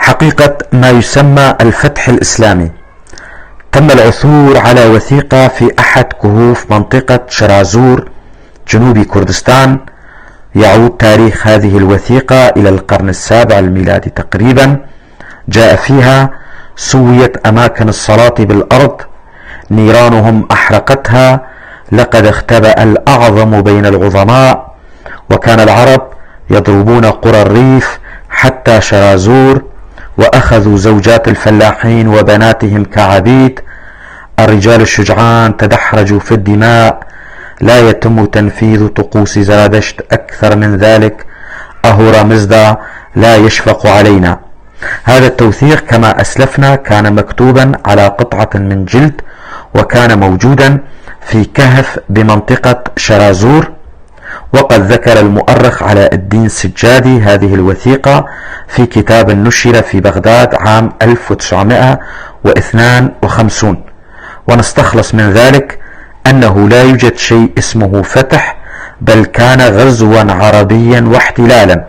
حقيقة ما يسمى الفتح الإسلامي. تم العثور على وثيقة في أحد كهوف منطقة شرازور جنوب كردستان. يعود تاريخ هذه الوثيقة إلى القرن السابع الميلادي تقريبا. جاء فيها: سويت أماكن الصلاة بالأرض، نيرانهم أحرقتها، لقد اختبأ الأعظم بين العظماء، وكان العرب يضربون قرى الريف حتى شرازور، وأخذوا زوجات الفلاحين وبناتهم كعبيد. الرجال الشجعان تدحرجوا في الدماء، لا يتم تنفيذ طقوس زرادشت أكثر من ذلك. أهورا مزدا لا يشفق علينا. هذا التوثيق كما أسلفنا كان مكتوبا على قطعة من جلد، وكان موجودا في كهف بمنطقة شرازور. وقد ذكر المؤرخ علاء الدين السجادي هذه الوثيقة في كتاب نشر في بغداد عام 1952، ونستخلص من ذلك أنه لا يوجد شيء اسمه فتح، بل كان غزوا عربيا واحتلالا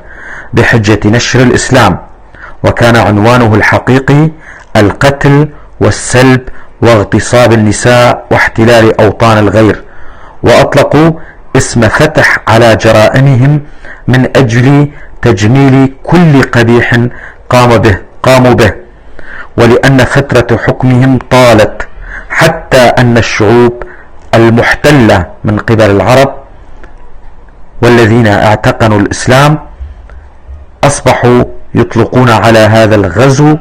بحجة نشر الإسلام، وكان عنوانه الحقيقي القتل والسلب واغتصاب النساء واحتلال أوطان الغير، وأطلقوا اسم فتح على جرائمهم من أجل تجميل كل قبيح قاموا به، ولأن فترة حكمهم طالت، حتى أن الشعوب المحتلة من قبل العرب والذين اعتقنوا الإسلام أصبحوا يطلقون على هذا الغزو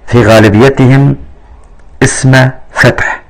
في غالبيتهم اسم فتح.